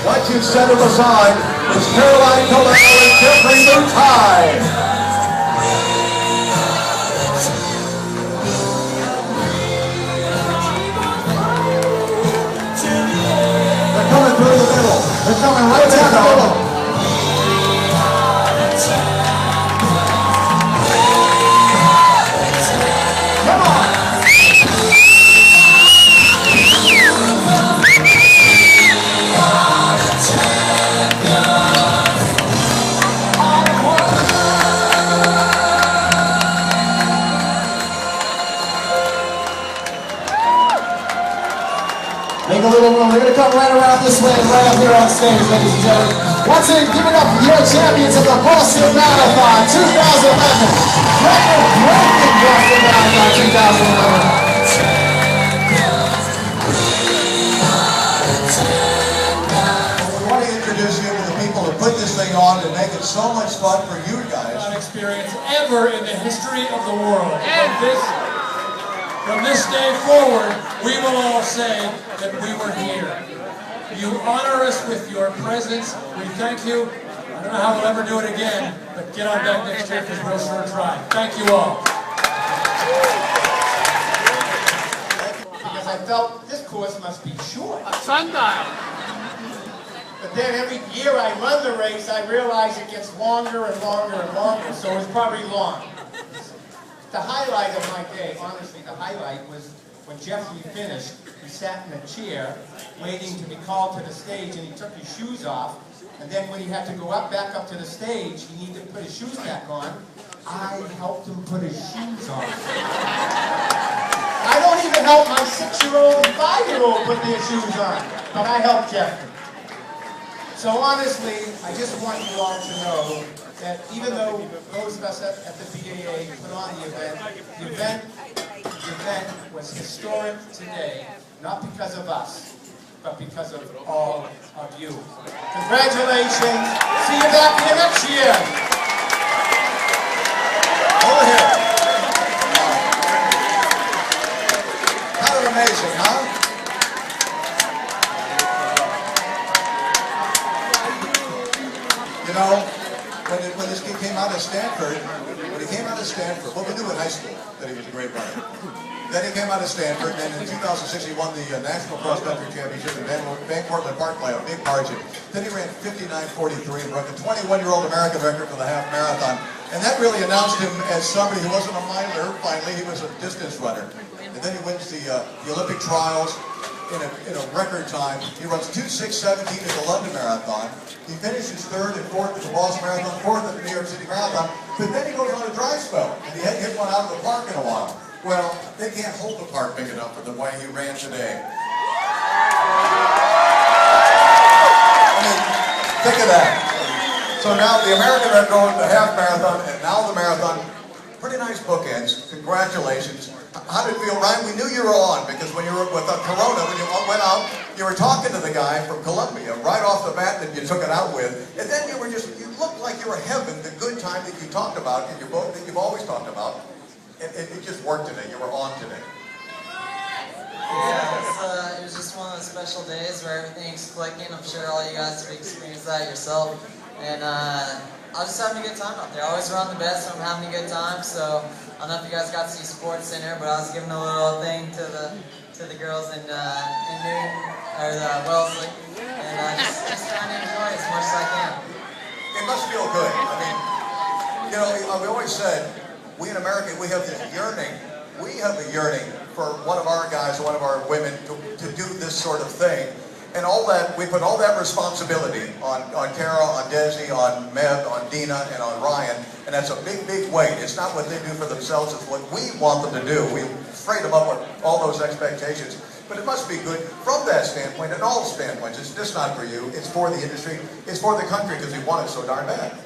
What you set them aside is Caroline Colano and Jeffrey Mutai. They're coming through the middle. They're coming right down the middle. Make a little room. They're going to come right around this way and right up here on stage, ladies and gentlemen. Once again, give it up for your champions of the Boston Marathon 2011. Record-breaking Boston Marathon 2011. We want to introduce you to the people who put this thing on to make it so much fun for you guys. Not experience ever in the history of the world. From this day forward, we will all say that we were here. You honor us with your presence. We thank you. I don't know how we'll ever do it again, but get on back next year because we'll sure try. Thank you all. Because I felt this course must be short. A sundial. But then every year I run the race, I realize it gets longer and longer and longer, so it's probably long. The highlight of my day, honestly, the highlight was when Jeffrey finished. He sat in a chair waiting to be called to the stage, and he took his shoes off. And then when he had to go back up to the stage, he needed to put his shoes back on. I helped him put his shoes on. I don't even help my 6-year-old and 5-year-old put their shoes on, but I helped Jeffrey. So honestly, I just want you all to know that even though those of us at the BAA put on the event was historic today, not because of us, but because of all of you. Congratulations. See you back here next year. Over here. Kind of amazing, huh? You know, when this kid came out of Stanford, well, we knew in high school that he was a great runner. Then he came out of Stanford, and in 2006 he won the National Cross Country Championship in Van Cortlandt Park by a big margin. Then he ran 59:43 and broke the 21-year-old American record for the half marathon. And that really announced him as somebody who wasn't a miler. Finally, he was a distance runner. And then he wins the Olympic trials in a record time. He runs 2:6:17 at the London Marathon. He finishes 3rd and 4th at the Boston Marathon, 4th at the New York City Marathon. But then he goes on a dry spell, and he hadn't hit one out of the park in a while. Well, they can't hold the park big enough for the way he ran today. I mean, think of that. So now the American record, the half marathon, and now the marathon. Pretty nice bookends. Congratulations. How did it feel, Ryan? We knew you were on because when you were with Corona, when you went out, you were talking to the guy from Columbia right off the bat that you took it out with, and then you looked like you were having the good time that you talked about in your book that you've always talked about. It just worked today. You were on today. Yeah, it was just one of those special days where everything's clicking. I'm sure all you guys have experienced that yourself. And I was just having a good time out there. I always run the best when I'm having a good time. So I don't know if you guys got to see Sports Center, but I was giving a little thing to the girls in Wellesley, and just trying to enjoy it as much as I can. It must feel good. I mean, you know, we always said, we in America, we have this yearning. We have a yearning for one of our guys, one of our women to do this sort of thing. And all that, we put all that responsibility on Kara, on Desi, on Meb, on Dina, and on Ryan. And that's a big, big weight. It's not what they do for themselves, it's what we want them to do. We freight them up with all those expectations. But it must be good from that standpoint and all standpoints. It's just not for you. It's for the industry. It's for the country because we want it so darn bad.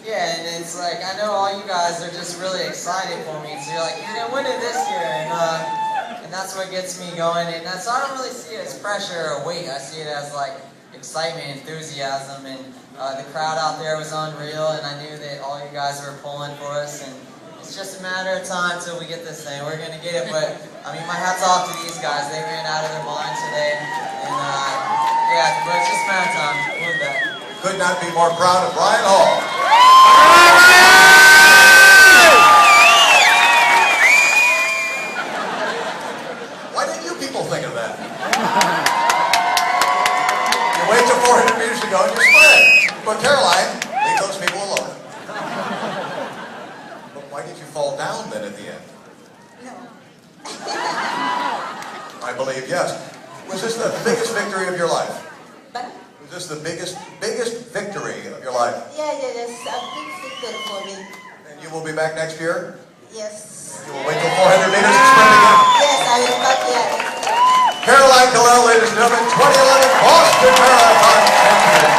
Yeah, and it's like, I know all you guys are just really excited for me. So you're like, you're going to win it this year. And that's what gets me going. And so I don't really see it as pressure or weight. I see it as like excitement, enthusiasm. And the crowd out there was unreal. And I knew that all you guys were pulling for us. And it's just a matter of time till we get this thing. We're going to get it. But I mean, my hat's off to these guys. They ran out of their minds today. And Yeah, but it's just marathon. We'll do that. Could not be more proud of Ryan Hall. Why didn't you people think of that? You wait till 400 meters to go and you sprint. But Caroline, leave those people alone. But why did you fall down then at the end? No. I believe yes. Was this the biggest victory of your life? But Was this the biggest victory of your life? yeah, yes, a big victory for me. And you will be back next year? Yes. You will wait till 400 meters and sprint again? Yes, I will back here. Caroline Galel, ladies and gentlemen, 2011 Boston Marathon champion.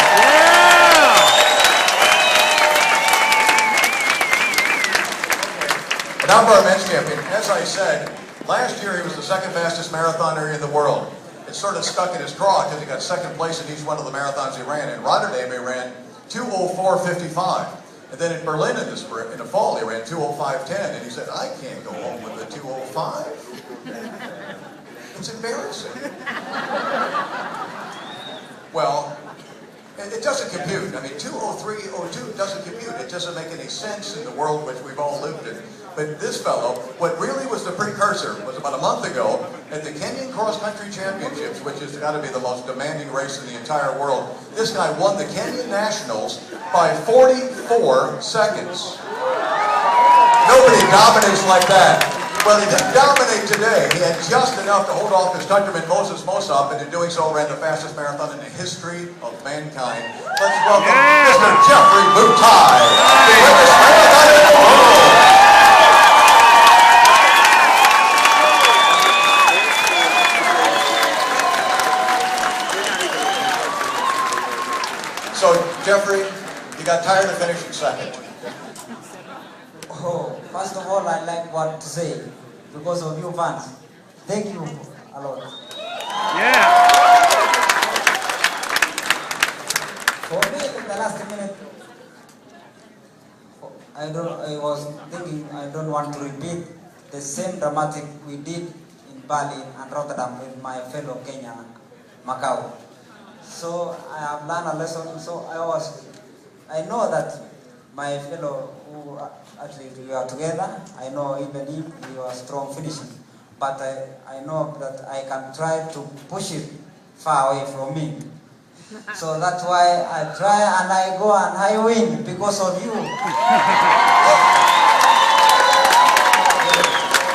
Now for our men's champion. As I said, last year he was the second fastest marathoner in the world. It sort of stuck in his craw because he got second place in each one of the marathons he ran. In Rotterdam he ran 2:04:55. And then in Berlin in the fall he ran 2:05:10. And he said, I can't go home with the 2:05. It's embarrassing. Well, it doesn't compute. I mean, 2:03:02 doesn't compute. It doesn't make any sense in the world which we've all lived in. But this fellow, what really was the precursor was about a month ago at the Kenyan Cross Country Championships, which has got to be the most demanding race in the entire world. This guy won the Kenyan Nationals by 44 seconds. Nobody dominates like that. Well, he didn't dominate today. He had just enough to hold off his countryman Moses Mosop, and in doing so ran the fastest marathon in the history of mankind. Let's welcome Mr. Jeffrey Mutai, the greatest marathoner in the world. So, Jeffrey, you got tired of finishing second. Oh, first of all, I'd like what to say because of you fans. Thank you a lot. Yeah. For me, in the last minute, I was thinking I don't want to repeat the same dramatic we did in Bali and Rotterdam with my fellow Kenyan, Macau. So I have learned a lesson. So I know that my fellow who actually we are together. I know even if we are strong finishing, but I know that I can try to push it far away from me. So that's why I try and I go and I win because of you.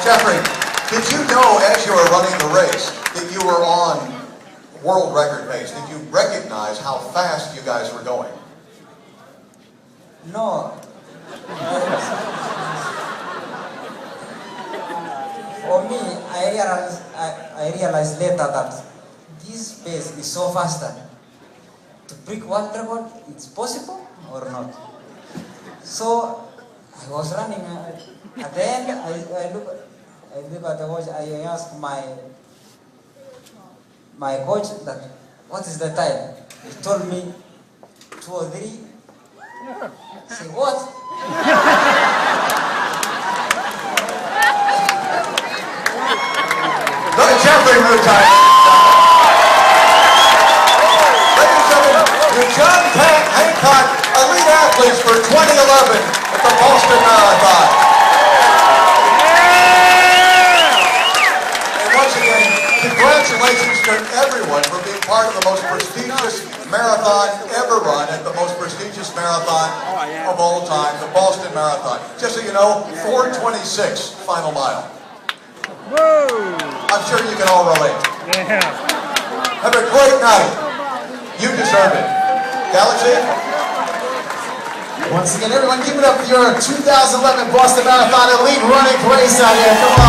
Jeffrey, did you know as you were running the race that you were on world record pace? Did you recognize how fast you guys were going? No. For me, I realized later that this pace is so faster. To break world record, it's possible or not. So I was running. At the end, I look at the watch. I asked my coach that what is the time. He told me 2:03. Say what? Look at Jeffrey Mutai. Ladies and gentlemen, the John Pat Hancock Elite Athletes for 2011 at the Boston Marathon. And once again, congratulations to everyone for being part of the most prestigious marathon ever run at the most prestigious marathon of all time, the Boston Marathon. Just so you know, 4:26 final mile. Whoa! I'm sure you can all relate. Yeah. Have a great night. You deserve it. Galaxy? Once again, everyone give it up for your 2011 Boston Marathon elite running race out here. Come on.